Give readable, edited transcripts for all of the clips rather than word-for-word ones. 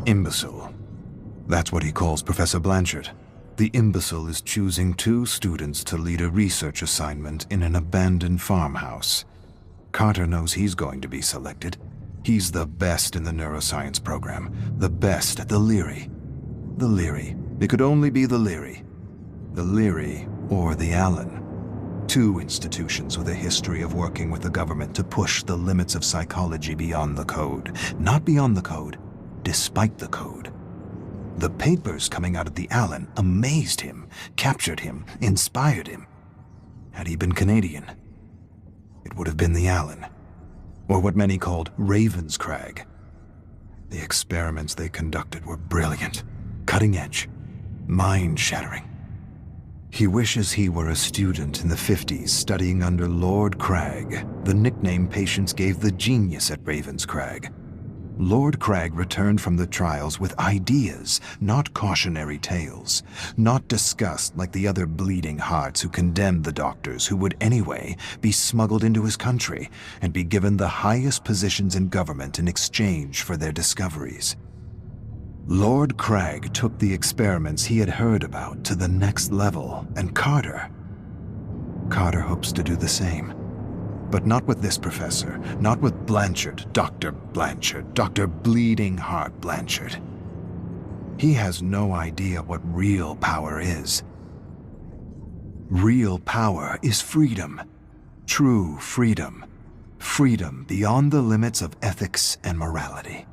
Imbecile. That's what he calls Professor Blanchard. The imbecile is choosing 2 students to lead a research assignment in an abandoned farmhouse. Carter knows he's going to be selected. He's the best in the neuroscience program. The best, the Leary. The Leary. It could only be the Leary. The Leary or the Allen. 2 institutions with a history of working with the government to push the limits of psychology beyond the code. Not beyond the code, despite the code. The papers coming out of the Allen amazed him, captured him, inspired him. Had he been Canadian, it would have been the Allen, or what many called Ravenscrag. The experiments they conducted were brilliant, cutting edge, mind-shattering. He wishes he were a student in the 50s studying under Lord Crag, the nickname patients gave the genius at Ravenscrag. Lord Crag returned from the trials with ideas, not cautionary tales, not disgust like the other bleeding hearts who condemned the doctors who would anyway be smuggled into his country and be given the highest positions in government in exchange for their discoveries. Lord Crag took the experiments he had heard about to the next level, and Carter hopes to do the same. But not with this professor, not with Blanchard, Dr. Bleeding Heart Blanchard. He has no idea what real power is. Real power is freedom. True freedom. Freedom beyond the limits of ethics and morality.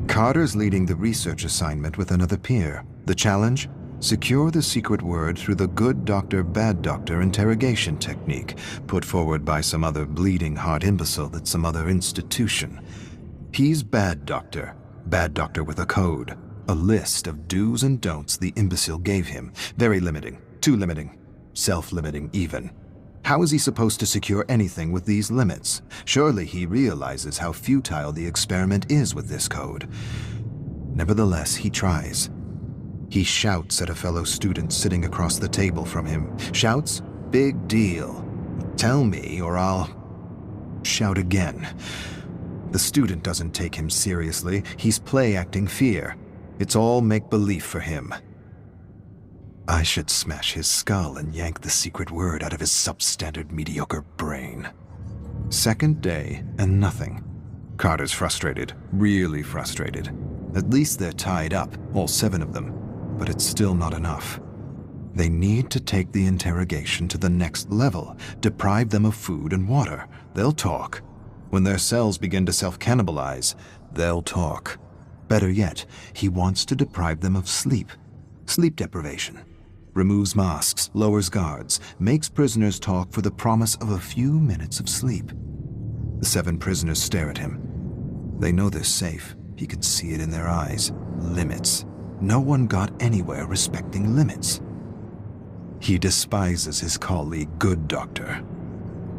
Carter's leading the research assignment with another peer. The challenge? Secure the secret word through the good doctor, bad doctor interrogation technique put forward by some other bleeding heart imbecile at some other institution. He's bad doctor with a code, a list of do's and don'ts the imbecile gave him. Very limiting, too limiting, self-limiting even. How is he supposed to secure anything with these limits? Surely he realizes how futile the experiment is with this code. Nevertheless, he tries. He shouts at a fellow student sitting across the table from him. Shouts, big deal. Tell me or I'll shout again. The student doesn't take him seriously. He's play-acting fear. It's all make-believe for him. I should smash his skull and yank the secret word out of his substandard mediocre brain. Second day and nothing. Carter's frustrated, really frustrated. At least they're tied up, all 7 of them. But it's still not enough. They need to take the interrogation to the next level, deprive them of food and water. They'll talk. When their cells begin to self-cannibalize, they'll talk. Better yet, he wants to deprive them of sleep. Sleep deprivation. Removes masks, lowers guards, makes prisoners talk for the promise of a few minutes of sleep. The 7 prisoners stare at him. They know they're safe. He can see it in their eyes. Limits. No one got anywhere respecting limits. He despises his colleague, Good Doctor.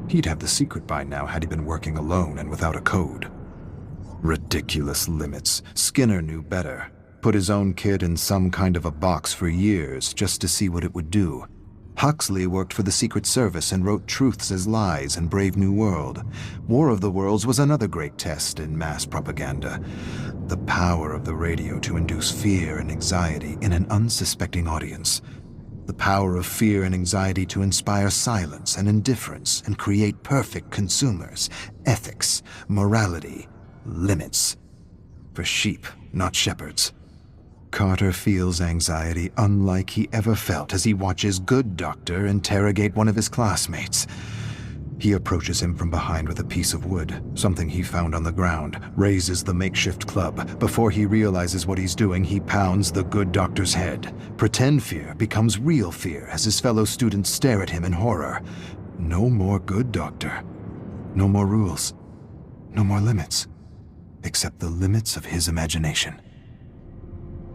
He'd have the secret by now had he been working alone and without a code. Ridiculous limits. Skinner knew better. Put his own kid in some kind of a box for years just to see what it would do. Huxley worked for the Secret Service and wrote Truths as Lies in Brave New World. War of the Worlds was another great test in mass propaganda. The power of the radio to induce fear and anxiety in an unsuspecting audience. The power of fear and anxiety to inspire silence and indifference and create perfect consumers. Ethics, morality, limits. For sheep, not shepherds. Carter feels anxiety unlike he ever felt as he watches Good Doctor interrogate one of his classmates. He approaches him from behind with a piece of wood, something he found on the ground, raises the makeshift club. Before he realizes what he's doing, he pounds the Good Doctor's head. Pretend fear becomes real fear as his fellow students stare at him in horror. No more Good Doctor. No more rules. No more limits. Except the limits of his imagination.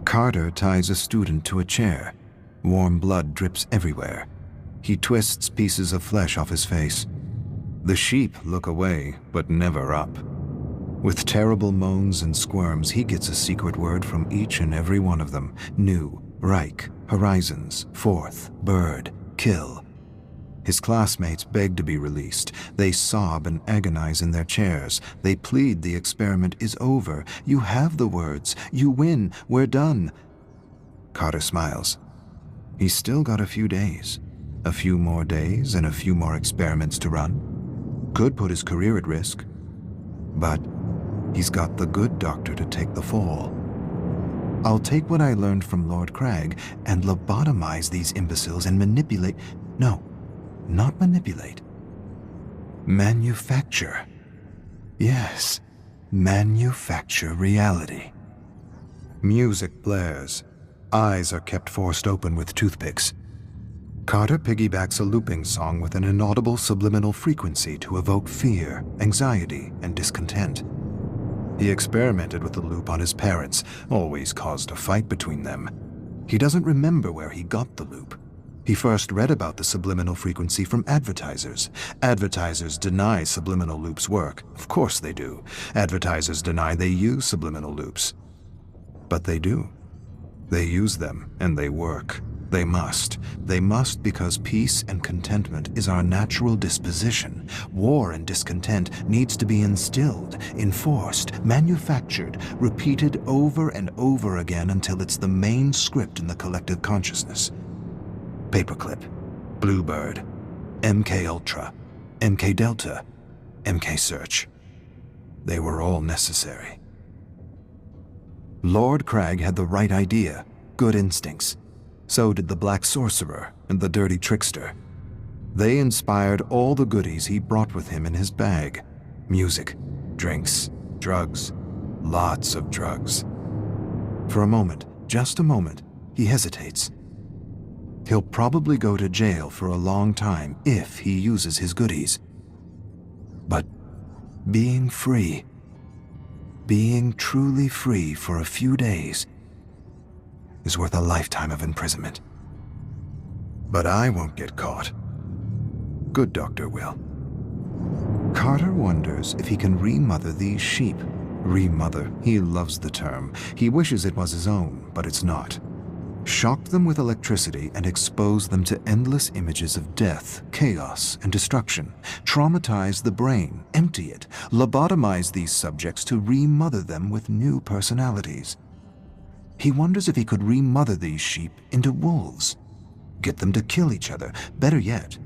Carter ties a student to a chair. Warm blood drips everywhere. He twists pieces of flesh off his face. The sheep look away, but never up. With terrible moans and squirms, he gets a secret word from each and every one of them. New, Reich, Horizons, Fourth, Bird, Kill. His classmates beg to be released. They sob and agonize in their chairs. They plead the experiment is over. You have the words. You win. We're done. Carter smiles. He's still got a few days. A few more days and a few more experiments to run. Could put his career at risk. But he's got the good doctor to take the fall. I'll take what I learned from Lord Crag and lobotomize these imbeciles and manipulate... No, not manipulate. Manufacture. Yes, manufacture reality. Music blares. Eyes are kept forced open with toothpicks. Carter piggybacks a looping song with an inaudible subliminal frequency to evoke fear, anxiety, and discontent. He experimented with the loop on his parents, always caused a fight between them. He doesn't remember where he got the loop. He first read about the subliminal frequency from advertisers. Advertisers deny subliminal loops work. Of course they do. Advertisers deny they use subliminal loops. But they do. They use them, and they work. They must. They must because peace and contentment is our natural disposition. War and discontent needs to be instilled, enforced, manufactured, repeated over and over again until it's the main script in the collective consciousness. Paperclip, Bluebird, MK Ultra, MK Delta, MK Search. They were all necessary. Lord Crag had the right idea, good instincts. So did the Black Sorcerer and the Dirty Trickster. They inspired all the goodies he brought with him in his bag. Music, drinks, drugs, lots of drugs. For a moment, just a moment, he hesitates. He'll probably go to jail for a long time if he uses his goodies. But being free, being truly free for a few days, is worth a lifetime of imprisonment. But I won't get caught. Good doctor will. Carter wonders if he can remother these sheep. Remother, he loves the term. He wishes it was his own, but it's not. Shock them with electricity and expose them to endless images of death, chaos, and destruction. Traumatize the brain, empty it, lobotomize these subjects to remother them with new personalities. He wonders if he could remother these sheep into wolves. Get them to kill each other. Better yet,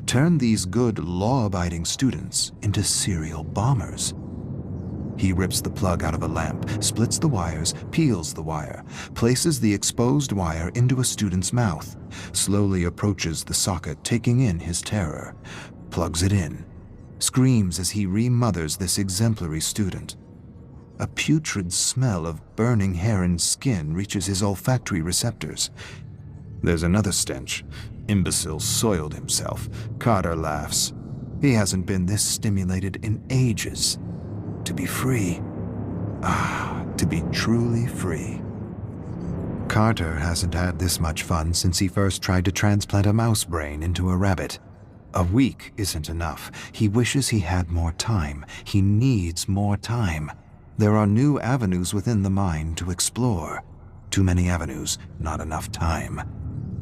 turn these good, law-abiding students into serial bombers. He rips the plug out of a lamp, splits the wires, peels the wire, places the exposed wire into a student's mouth, slowly approaches the socket, taking in his terror, plugs it in, screams as he remothers this exemplary student. A putrid smell of burning hair and skin reaches his olfactory receptors. There's another stench. Imbecile soiled himself. Carter laughs. He hasn't been this stimulated in ages. To be free. Ah, to be truly free. Carter hasn't had this much fun since he first tried to transplant a mouse brain into a rabbit. A week isn't enough. He wishes he had more time. He needs more time. There are new avenues within the mind to explore. Too many avenues, not enough time.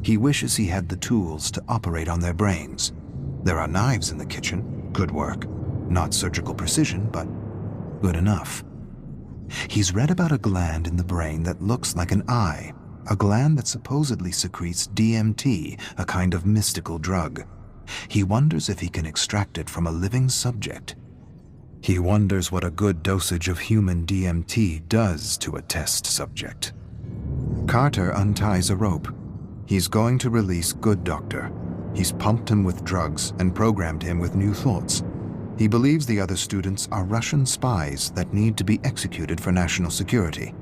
He wishes he had the tools to operate on their brains. There are knives in the kitchen. Good work. Not surgical precision, but good enough. He's read about a gland in the brain that looks like an eye, a gland that supposedly secretes DMT, a kind of mystical drug. He wonders if he can extract it from a living subject. He wonders what a good dosage of human DMT does to a test subject. Carter unties a rope. He's going to release Good Doctor. He's pumped him with drugs and programmed him with new thoughts. He believes the other students are Russian spies that need to be executed for national security.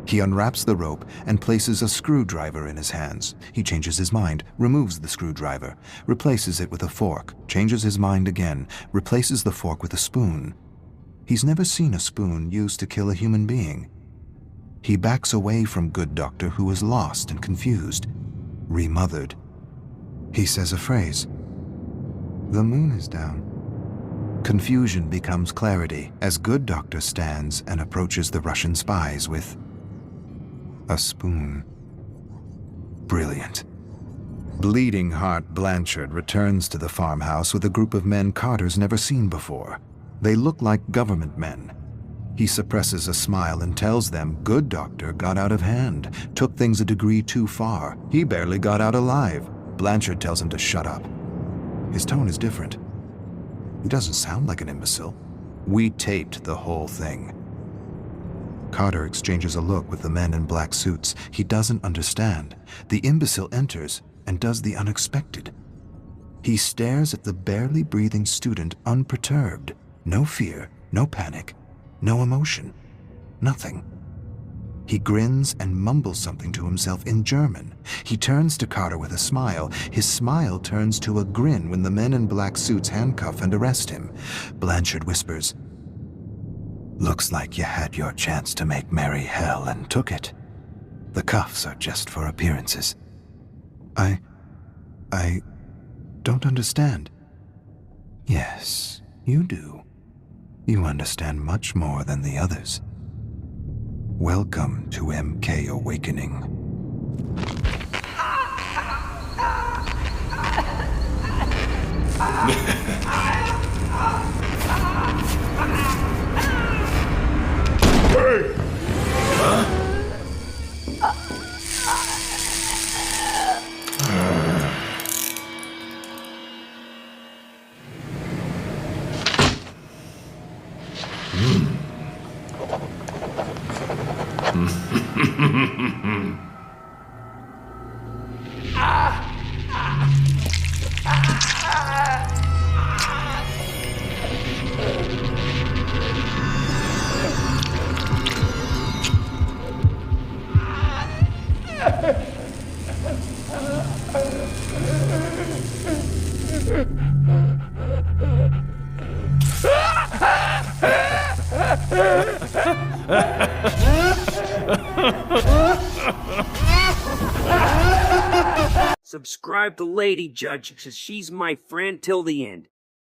He unwraps the rope and places a screwdriver in his hands. He changes his mind, removes the screwdriver, replaces it with a fork, changes his mind again, replaces the fork with a spoon. He's never seen a spoon used to kill a human being. He backs away from Good Doctor, who is lost and confused, remothered. He says a phrase. The moon is down. Confusion becomes clarity as Good Doctor stands and approaches the Russian spies with a spoon. Brilliant. Bleeding Heart Blanchard returns to the farmhouse with a group of men Carter's never seen before. They look like government men. He suppresses a smile and tells them Good Doctor got out of hand, took things a degree too far. He barely got out alive. Blanchard tells him to shut up. His tone is different. He doesn't sound like an imbecile. We taped the whole thing. Carter exchanges a look with the men in black suits. He doesn't understand. The imbecile enters and does the unexpected. He stares at the barely breathing student unperturbed. No fear, no panic, no emotion, nothing. He grins and mumbles something to himself in German. He turns to Carter with a smile. His smile turns to a grin when the men in black suits handcuff and arrest him. Blanchard whispers, "Looks like you had your chance to make merry hell and took it. The cuffs are just for appearances." I don't understand." "Yes, you do. You understand much more than the others. Welcome to MK Awakening." Hey! Subscribe to Lady Judge, cause she's my friend till the end.